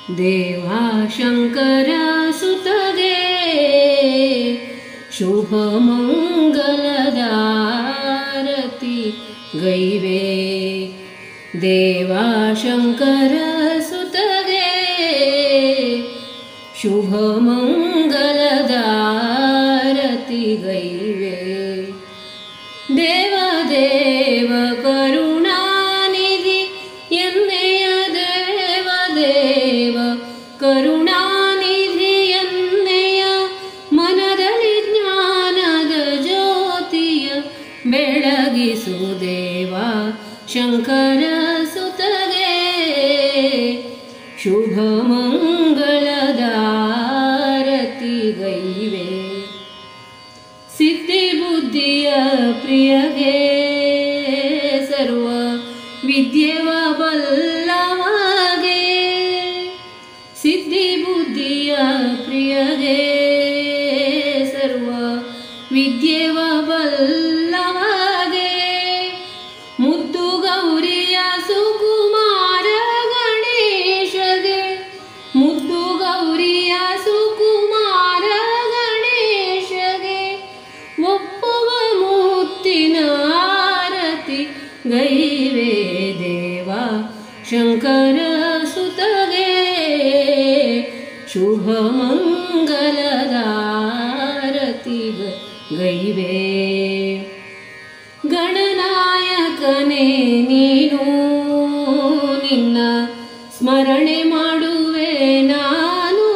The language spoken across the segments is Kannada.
देवा शंकर सुतगे शुभ मंगलदारती गैवे देवा शंकर सुतगे शुभ मंगलदारती गैवे देव देव करुणानिधि ಎನ್ನೆಯ ದೇವ ದೇವ ಕರುಣಾನಿಧಿ ಎನ್ನೆಯ ಮನದಲ್ಲಿ ಜ್ಞಾನದ ಜ್ಯೋತಿಯ ಬೆಳಗಿಸು ದೇವ ಶಂಕರ ಸುತಗೆ ಶುಭ ಮಂಗಳದಾರತಿ ಗೈವೆ ಸಿದ್ಧಿ ಬುದ್ಧಿಯ ಪ್ರಿಯಗೆ ಸರ್ವ ವಿದ್ಯೆವ ಬಲ್ಲವಗೆ ಸಿದ್ಧಿ ಬುದ್ಧಿಯ ಪ್ರಿಯಗೆ ಸರ್ವ ವಿದ್ಯೆವ ಬಲ್ಲವಗೆ ಮುದ್ದು ಗೌರಿಯ ಸುಕುಮಾರ ಗಣೇಶಗೆ ಮುದ್ದು ಗೌರಿಯ ಸುಕುಮಾರ ಗಣೇಶಗೆ ಒಪ್ಪುವ ಮುತ್ತಿನ ಆರತಿ ಗೈವೆ ದೇವ ಶಂಕರ ಸುತಗೆ ಶುಭ ಮಂಗಲದಾರತಿ ಗೈವೆ ಗಣನಾಯಕನೇ ನೀನು ನಿನ್ನ ಸ್ಮರಣೆ ಮಾಡುವೆ ನಾನು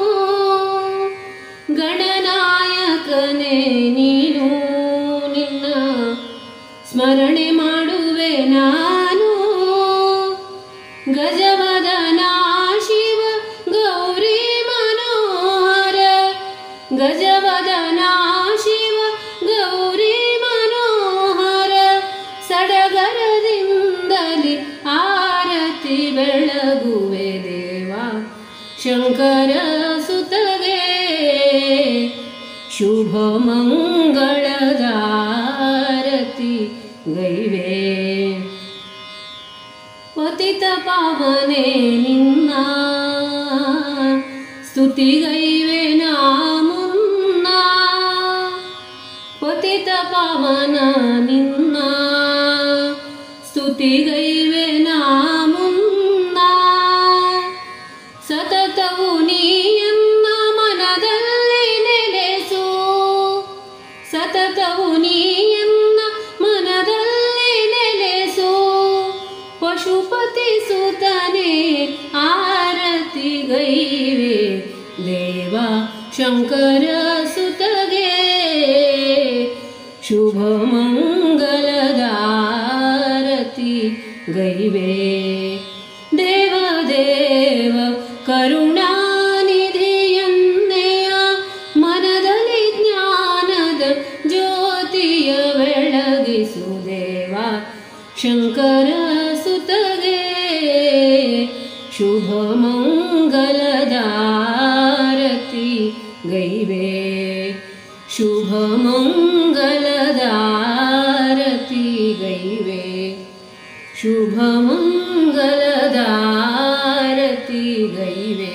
ಗಣನಾಯಕನೇ ನೀನು ನಿನ್ನ ಸ್ಮರಣೆ ಮಾಡುವೆ ನಾನು ಗಜವದನ ಶಿವ ಗೌರಿ ಮನೋಹರ ಗಜವದನ ಶಿವ ಗೌರಿ ಮನೋಹರ ಸಡಗರದಿಂದಲಿ ಆರತಿ ಬೆಳಗುವೆ ದೇವ ಶಂಕರ ಸುತಗೆ ಶುಭ ಮಂಗಳದಾರತಿ ಗೈವೆ ಪತಿತ ಪಾವನೆ ನಿನ್ನ ಸ್ತುತಿ ಗೈವೆ ನಾ ಮುನ್ನ ಪತಿತ ಪಾವನ ನಿನ್ನ ಸ್ತುತಿ ಗೈವೆ ನಾ ಮುನ್ನ ಸತತವು ನೀಯನ್ನ ಮನದಲ್ಲಿ ನೆಲೆಸು ಸತತವು ನೀಯನ್ನ ಮನದಲ್ಲಿ ನೆಲೆಸು ಪಶುಪತಿ ಸುತನೆ ಆರತಿ ಗೈವೆ ದೇವ ಶಂಕರ ಸುತಗೆ ಶುಭ ಮಂಗಲದಾರತಿ ಗೈವೆ ದೇವ ದೇವ ಕರುಣಾನಿಧಿಯನ್ನೆಯ ಮನದಲ್ಲಿ ಜ್ಞಾನದ ಜ್ಯೋತಿಯ ಬೆಳಗಿಸು ದೇವ ಶಂಕರ ಸುತಗೆ ಶುಭ ಮಂಗಲದಾರತಿ ಗೈವೆ ಶುಭ ಮಂಗಲದಾರತಿ ಗೈವೆ ಶುಭ ಮಂಗಲದಾರತಿ ಗೈವೆ